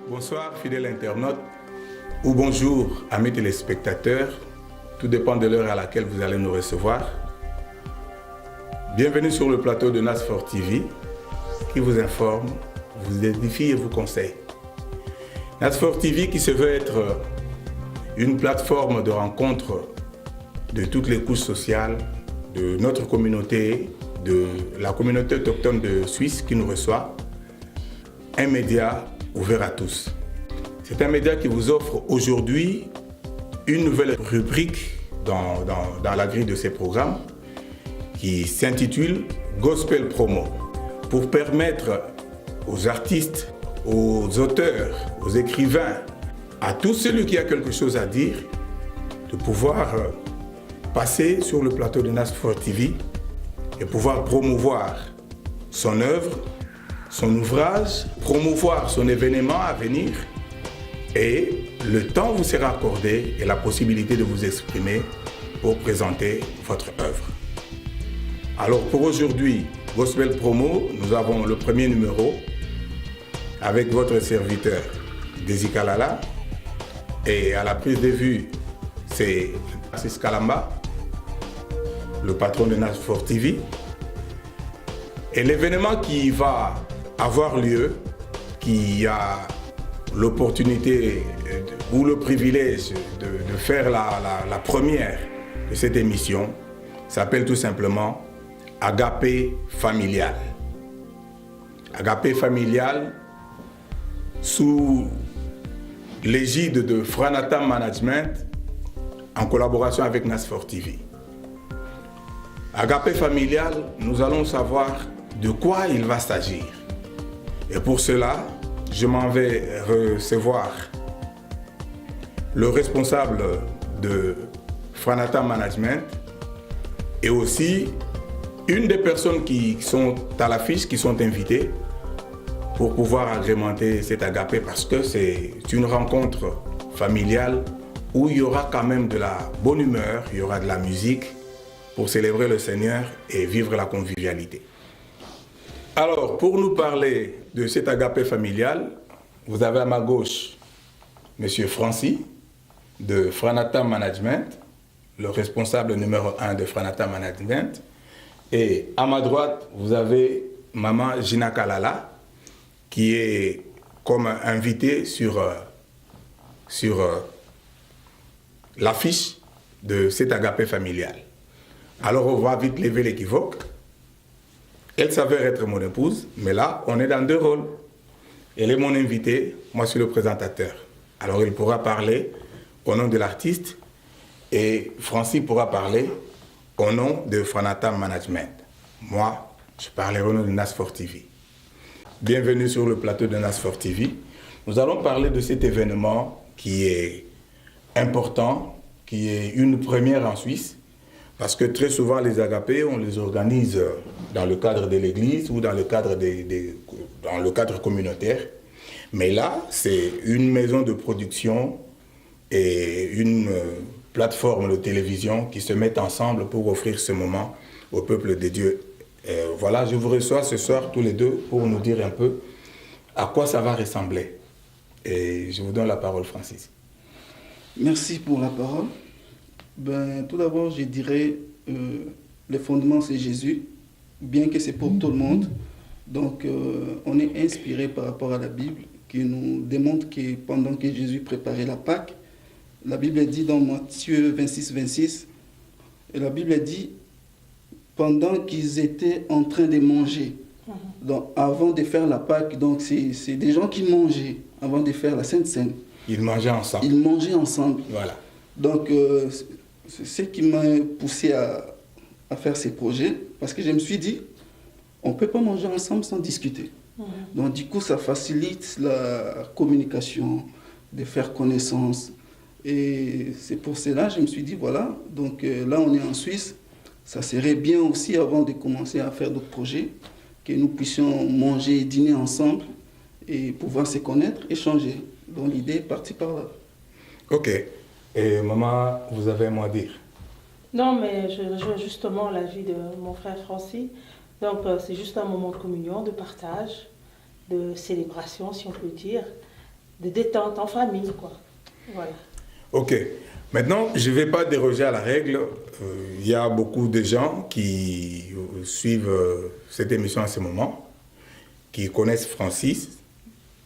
Bonsoir fidèles internautes ou bonjour amis téléspectateurs, tout dépend de l'heure à laquelle vous allez nous recevoir. Bienvenue sur le plateau de NASFOR TV qui vous informe, vous édifie et vous conseille. NASFOR TV qui se veut être une plateforme de rencontre de toutes les couches sociales, de notre communauté, de la communauté autochtone de Suisse qui nous reçoit. Un média ouvert à tous. C'est un média qui vous offre aujourd'hui une nouvelle rubrique dans la grille de ses programmes qui s'intitule Gospel Promo pour permettre aux artistes, aux auteurs, aux écrivains, à tout celui qui a quelque chose à dire, de pouvoir passer sur le plateau de NASFOR TV et pouvoir promouvoir son œuvre, son ouvrage, promouvoir son événement à venir et le temps vous sera accordé et la possibilité de vous exprimer pour présenter votre œuvre. Alors pour aujourd'hui, Gospel Promo, nous avons le premier numéro avec votre serviteur Desi Kalala et à la prise de vue, c'est Assis Kalamba, le patron de NASFOR TV. Et l'événement qui va avoir lieu, qui a l'opportunité ou le privilège de faire la première de cette émission, s'appelle tout simplement Agapé Familial. Agapé Familial, sous l'égide de Franata Management, en collaboration avec NASFOR TV. Agapé Familial, nous allons savoir de quoi il va s'agir. Et pour cela, je m'en vais recevoir le responsable de Franata Management et aussi une des personnes qui sont à l'affiche, qui sont invitées pour pouvoir agrémenter cet agapé parce que c'est une rencontre familiale où il y aura quand même de la bonne humeur, il y aura de la musique pour célébrer le Seigneur et vivre la convivialité. Alors, pour nous parler de cet agapé familial, vous avez à ma gauche M. Francis de Franata Management, le responsable numéro 1 de Franata Management. Et à ma droite, vous avez Maman Gina Kalala, qui est comme invitée sur l'affiche de cet agapé familial. Alors, on va vite lever l'équivoque. Elle s'avère être mon épouse, mais là, on est dans deux rôles. Elle est mon invitée, moi je suis le présentateur. Alors il pourra parler au nom de l'artiste et Francis pourra parler au nom de Franata Management. Moi, je parlerai au nom de NASFOR TV. Bienvenue sur le plateau de NASFOR TV. Nous allons parler de cet événement qui est important, qui est une première en Suisse. Parce que très souvent, les agapés, on les organise dans le cadre de l'église ou dans le cadre, dans le cadre communautaire. Mais là, c'est une maison de production et une plateforme de télévision qui se mettent ensemble pour offrir ce moment au peuple de Dieu. Et voilà, je vous reçois ce soir tous les deux pour nous dire un peu à quoi ça va ressembler. Et je vous donne la parole, Francis. Merci pour la parole. Tout d'abord, je dirais le fondement, c'est Jésus, bien que c'est pour tout le monde. Donc, on est inspiré par rapport à la Bible qui nous démontre que pendant que Jésus préparait la Pâque, la Bible dit dans Matthieu 26, 26, et la Bible dit, pendant qu'ils étaient en train de manger, donc avant de faire la Pâque, donc c'est des gens qui mangeaient avant de faire la Sainte Seine. Ils mangeaient ensemble. Ils mangeaient ensemble. Voilà. Donc, c'est ce qui m'a poussé à faire ces projets, parce que je me suis dit, on ne peut pas manger ensemble sans discuter. Donc du coup, ça facilite la communication, de faire connaissance. Et c'est pour cela que je me suis dit, voilà, donc là on est en Suisse, ça serait bien aussi avant de commencer à faire d'autres projets, que nous puissions manger et dîner ensemble et pouvoir se connaître, échanger. Donc l'idée est partie par là. Ok. Et maman, vous avez un mot à dire? Non, mais je rejoins justement l'avis de mon frère Francis. Donc, c'est juste un moment de communion, de partage, de célébration, si on peut dire. de détente en famille, quoi. Voilà. Ok. Maintenant, je ne vais pas déroger à la règle. Il y a beaucoup de gens qui suivent cette émission à ce moment, qui connaissent Francis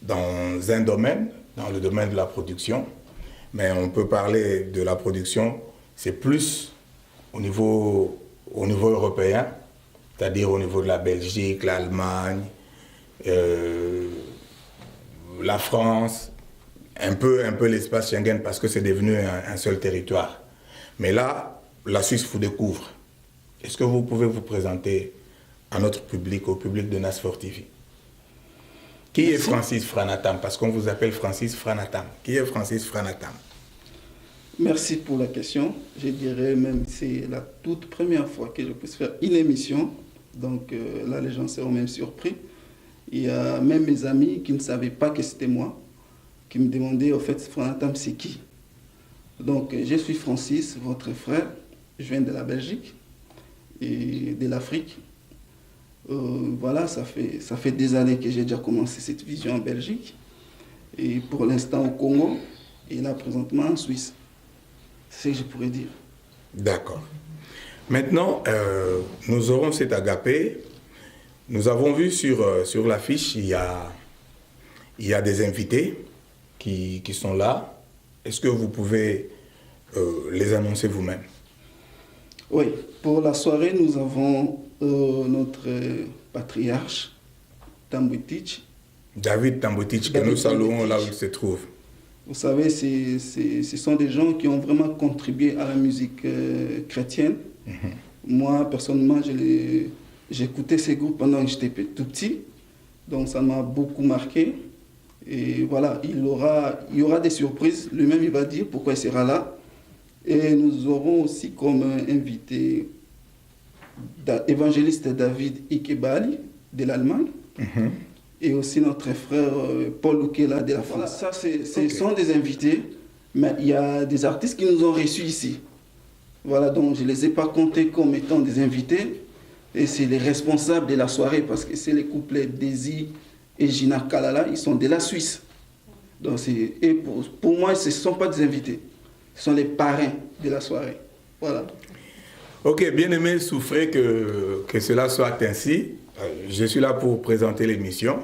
dans un domaine, dans le domaine de la production. Mais on peut parler de la production, c'est plus au niveau européen, c'est-à-dire au niveau de la Belgique, l'Allemagne, la France, un peu l'espace Schengen parce que c'est devenu un seul territoire. Mais là, la Suisse vous découvre. Est-ce que vous pouvez vous présenter à notre public, au public de NASFOR TV? Qui est Francis Franatam? Parce qu'on vous appelle Francis Franatam. Qui est Francis Franatam? Merci pour la question. Je dirais même que c'est la toute première fois que je puisse faire une émission. Donc là, les gens seront même surpris. Il y a même mes amis qui ne savaient pas que c'était moi, qui me demandaient, au fait, Franatam, c'est qui? Donc, je suis Francis, votre frère. Je viens de la Belgique et de l'Afrique. Voilà, ça fait des années que j'ai déjà commencé cette vision en Belgique. Et pour l'instant au Congo, et là, présentement, en Suisse. C'est ce que je pourrais dire. D'accord. Maintenant, nous aurons cet agapé. Nous avons vu sur l'affiche, il y a des invités qui sont là. Est-ce que vous pouvez les annoncer vous-même? Oui, pour la soirée, nous avons notre patriarche, Tambouitich. David Tambouitich, que nous saluons là où il se trouve. Vous savez, ce sont des gens qui ont vraiment contribué à la musique chrétienne. Mm-hmm. Moi, personnellement, j'écoutais ces groupes pendant que j'étais tout petit. Donc, ça m'a beaucoup marqué. Et voilà, il y aura des surprises. Lui-même, il va dire pourquoi il sera là. Et nous aurons aussi comme invité l'évangéliste David Ikebali de l'Allemagne. Mm-hmm. Et aussi notre frère Paul Lukela de la France. Voilà, ça, ce sont des invités, mais il y a des artistes qui nous ont reçus ici. Voilà, donc je ne les ai pas comptés comme étant des invités. Et c'est les responsables de la soirée, parce que c'est les couplets Daisy et Gina Kalala, ils sont de la Suisse. Donc et pour moi, ce ne sont pas des invités, ce sont les parrains de la soirée. Voilà. Ok, bien aimé, souffrez que cela soit ainsi. Je suis là pour présenter l'émission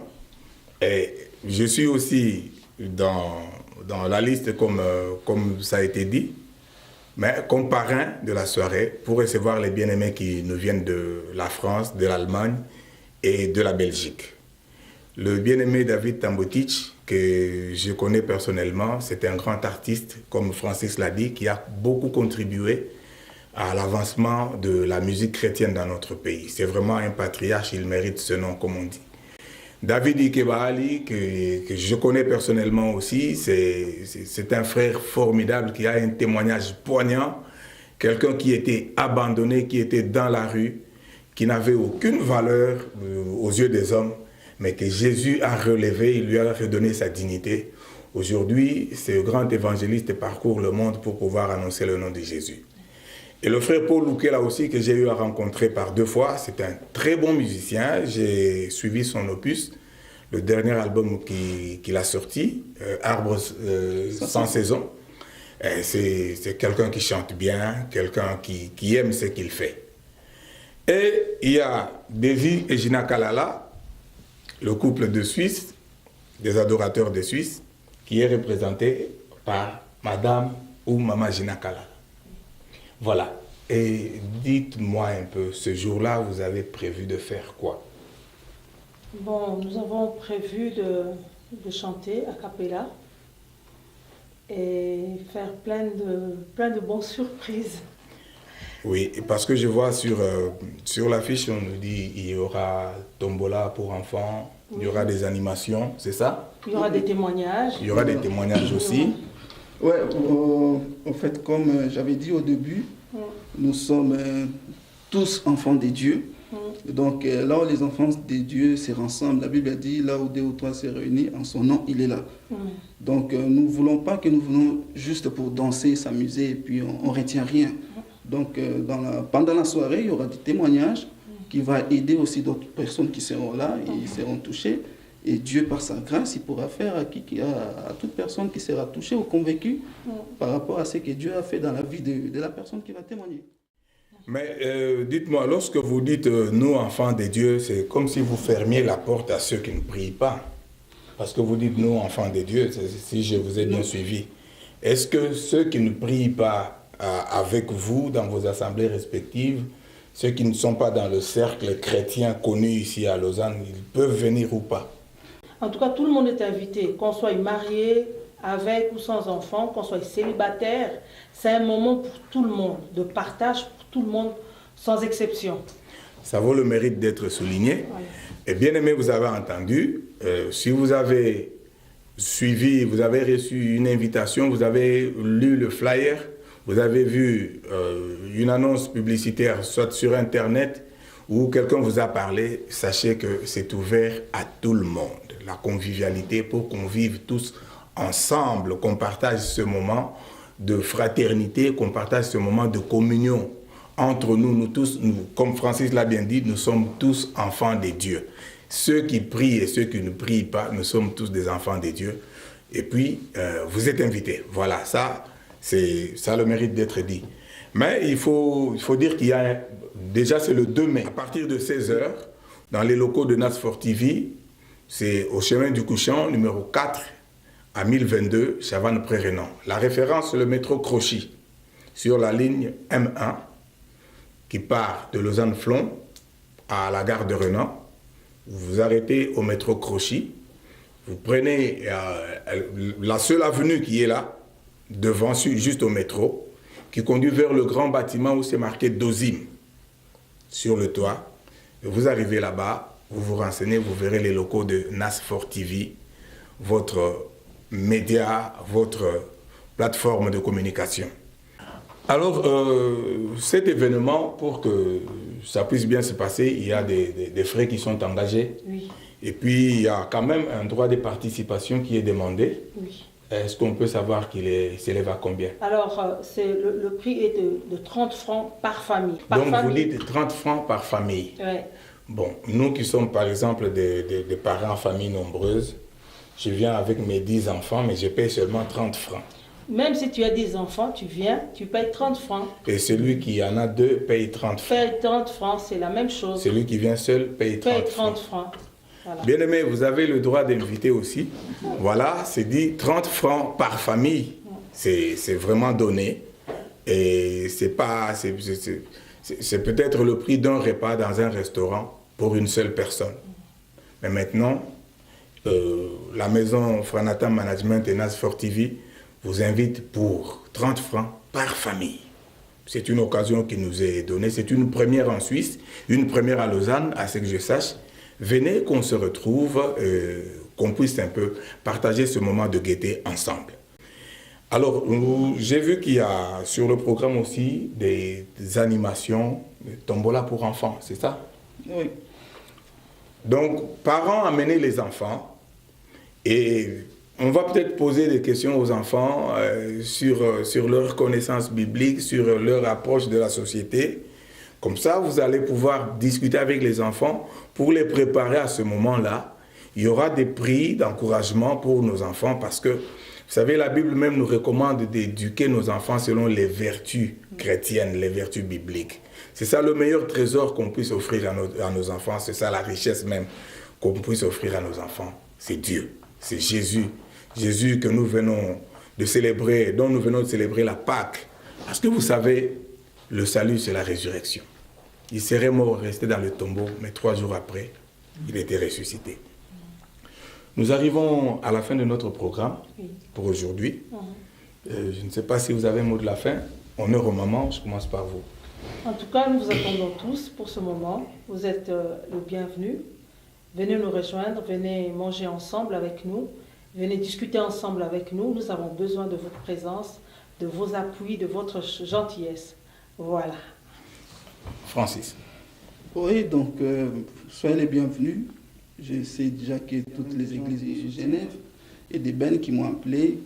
et je suis aussi dans la liste comme ça a été dit, mais comme parrain de la soirée pour recevoir les bien-aimés qui nous viennent de la France, de l'Allemagne et de la Belgique. Le bien-aimé David Tambouitich, que je connais personnellement, c'est un grand artiste, comme Francis l'a dit, qui a beaucoup contribué à l'avancement de la musique chrétienne dans notre pays. C'est vraiment un patriarche, il mérite ce nom, comme on dit. David Ikebali, que je connais personnellement aussi, c'est un frère formidable qui a un témoignage poignant, quelqu'un qui était abandonné, qui était dans la rue, qui n'avait aucune valeur aux yeux des hommes, mais que Jésus a relevé, il lui a redonné sa dignité. Aujourd'hui, ce grand évangéliste parcourt le monde pour pouvoir annoncer le nom de Jésus. Et le frère Paul Lukela aussi, que j'ai eu à rencontrer par 2 fois, c'est un très bon musicien. J'ai suivi son opus, le dernier album qu'il a sorti, Arbres sans saison. C'est quelqu'un qui chante bien, quelqu'un qui aime ce qu'il fait. Et il y a Daisy et Gina Kalala, le couple de Suisse, des adorateurs de Suisse, qui est représenté par Madame ou Maman Gina Kalala. Voilà. Et dites-moi un peu, ce jour-là, vous avez prévu de faire quoi? Bon, nous avons prévu de chanter a cappella et faire plein de bonnes surprises. Oui, parce que je vois sur l'affiche, on nous dit qu'il y aura tombola pour enfants, oui. Il y aura des animations, c'est ça? Il y aura des témoignages. Il y aura des témoignages aussi. Oui, en fait, comme j'avais dit au début, nous sommes tous enfants de Dieu. Donc là où les enfants de Dieu se rassemblent, la Bible dit, là où 2 ou 3 se réunissent, en son nom, il est là. Donc nous ne voulons pas que nous venons juste pour danser, s'amuser, et puis on ne retient rien. Donc pendant la soirée, il y aura des témoignages qui vont aider aussi d'autres personnes qui seront là, et ils seront touchés. Et Dieu, par sa grâce, il pourra faire à toute personne qui sera touchée ou convaincue par rapport à ce que Dieu a fait dans la vie de la personne qui va témoigner. Mais dites-moi, lorsque vous dites nous, enfants de Dieu, c'est comme si vous fermiez la porte à ceux qui ne prient pas. Parce que vous dites nous, enfants de Dieu, si je vous ai bien suivi. Est-ce que ceux qui ne prient pas avec vous dans vos assemblées respectives, ceux qui ne sont pas dans le cercle chrétien connu ici à Lausanne, ils peuvent venir ou pas? En tout cas, tout le monde est invité, qu'on soit marié, avec ou sans enfant, qu'on soit célibataire. C'est un moment pour tout le monde, de partage pour tout le monde, sans exception. Ça vaut le mérite d'être souligné. Voilà. Et bien aimé, vous avez entendu, si vous avez suivi, vous avez reçu une invitation, vous avez lu le flyer, vous avez vu une annonce publicitaire, soit sur Internet, ou quelqu'un vous a parlé, sachez que c'est ouvert à tout le monde. La convivialité pour qu'on vive tous ensemble, qu'on partage ce moment de fraternité, qu'on partage ce moment de communion entre nous, nous tous, comme Francis l'a bien dit, nous sommes tous enfants de Dieu. Ceux qui prient et ceux qui ne prient pas, nous sommes tous des enfants de Dieu. Et puis, vous êtes invités. Voilà, ça a le mérite d'être dit. Mais il faut dire qu'il y a, déjà c'est le 2 mai, à partir de 16h, dans les locaux de NASFOR TV, c'est au chemin du Couchant, numéro 4, à 1022, Chavannes-Pré-Renan. La référence, c'est le métro Crochy, sur la ligne M1, qui part de Lausanne-Flon à la gare de Renan. Vous vous arrêtez au métro Crochy, vous prenez la seule avenue qui est là, devant, juste au métro, qui conduit vers le grand bâtiment où c'est marqué Dozim, sur le toit. Et vous arrivez là-bas, vous vous renseignez, vous verrez les locaux de NASFOR TV, votre média, votre plateforme de communication. Alors, cet événement, pour que ça puisse bien se passer, il y a des frais qui sont engagés. Oui. Et puis, il y a quand même un droit de participation qui est demandé. Oui. Est-ce qu'on peut savoir qu'il s'élève à combien? Alors, le prix est de 30 francs par famille. Donc, vous dites 30 francs par famille. Oui. Bon, nous qui sommes par exemple des parents en famille nombreuse, je viens avec mes 10 enfants, mais je paye seulement 30 francs. Même si tu as des enfants, tu viens, tu payes 30 francs. Et celui qui en a 2 paye 30 francs. Paye 30 francs, c'est la même chose. Celui qui vient seul paye 30 francs. Voilà. Bien aimé, vous avez le droit d'inviter aussi. Voilà, c'est dit 30 francs par famille. C'est vraiment donné. Et c'est peut-être le prix d'un repas dans un restaurant pour une seule personne. Mais maintenant, la maison Franata Management et NASFOR TV vous invite pour 30 francs par famille. C'est une occasion qui nous est donnée. C'est une première en Suisse, une première à Lausanne, à ce que je sache. Venez qu'on se retrouve, qu'on puisse un peu partager ce moment de gaieté ensemble. Alors, j'ai vu qu'il y a sur le programme aussi des animations, des tombola pour enfants, c'est ça? Oui. Donc, parents, amenez les enfants et on va peut-être poser des questions aux enfants sur leur connaissance biblique, sur leur approche de la société. Comme ça, vous allez pouvoir discuter avec les enfants pour les préparer à ce moment-là. Il y aura des prix d'encouragement pour nos enfants parce que, vous savez, la Bible même nous recommande d'éduquer nos enfants selon les vertus chrétiennes, les vertus bibliques. C'est ça le meilleur trésor qu'on puisse offrir à nos enfants. C'est ça la richesse même qu'on puisse offrir à nos enfants. C'est Dieu, c'est Jésus. Jésus que nous venons de célébrer, dont nous venons de célébrer la Pâque. Parce que vous savez, le salut, c'est la résurrection. Il serait mort, resté dans le tombeau, mais 3 jours après, il était ressuscité. Nous arrivons à la fin de notre programme pour aujourd'hui. Je ne sais pas si vous avez un mot de la fin. Honneur aux mamans, je commence par vous. En tout cas, nous vous attendons tous pour ce moment. Vous êtes le bienvenu. Venez nous rejoindre, venez manger ensemble avec nous, venez discuter ensemble avec nous. Nous avons besoin de votre présence, de vos appuis, de votre gentillesse. Voilà. Francis. Oui, donc, soyez les bienvenus. Je sais déjà que toutes les églises de Genève et des bennes qui m'ont appelé,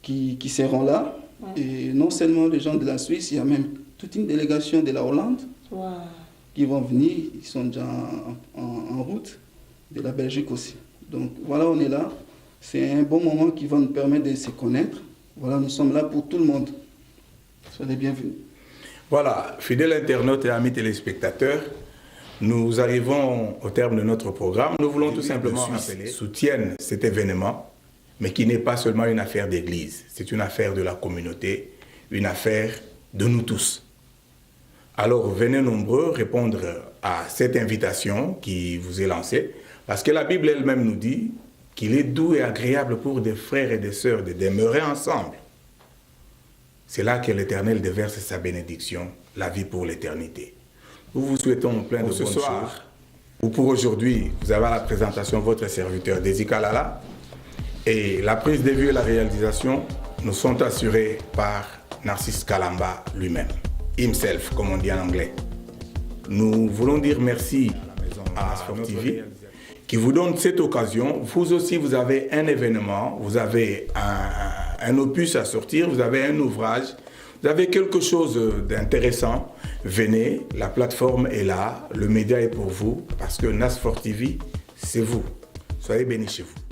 qui seront là. Ouais. Et non seulement les gens de la Suisse, il y a même toute une délégation de la Hollande qui vont venir. Ils sont déjà en route. de la Belgique aussi. Donc voilà, on est là. C'est un bon moment qui va nous permettre de se connaître. Voilà, nous sommes là pour tout le monde. Soyez les bienvenus. Voilà, fidèles internautes et amis téléspectateurs, nous arrivons au terme de notre programme. Nous voulons tout simplement rappeler, soutiennent cet événement, mais qui n'est pas seulement une affaire d'église, c'est une affaire de la communauté, une affaire de nous tous. Alors venez nombreux répondre à cette invitation qui vous est lancée, parce que la Bible elle-même nous dit qu'il est doux et agréable pour des frères et des sœurs de demeurer ensemble. C'est là que l'Éternel déverse sa bénédiction, la vie pour l'éternité. Nous vous souhaitons plein de bonnes choses. Ou pour aujourd'hui, vous avez à la présentation votre serviteur Desi Kalala. Et la prise de vue et la réalisation nous sont assurées par Narcisse Kalamba lui-même. Himself, comme on dit en anglais. Nous voulons dire merci à Sport TV qui vous donne cette occasion. Vous aussi, vous avez un événement, vous avez un opus à sortir, vous avez un ouvrage, vous avez quelque chose d'intéressant. Venez, la plateforme est là, le média est pour vous, parce que NASFOR TV, c'est vous. Soyez bénis chez vous.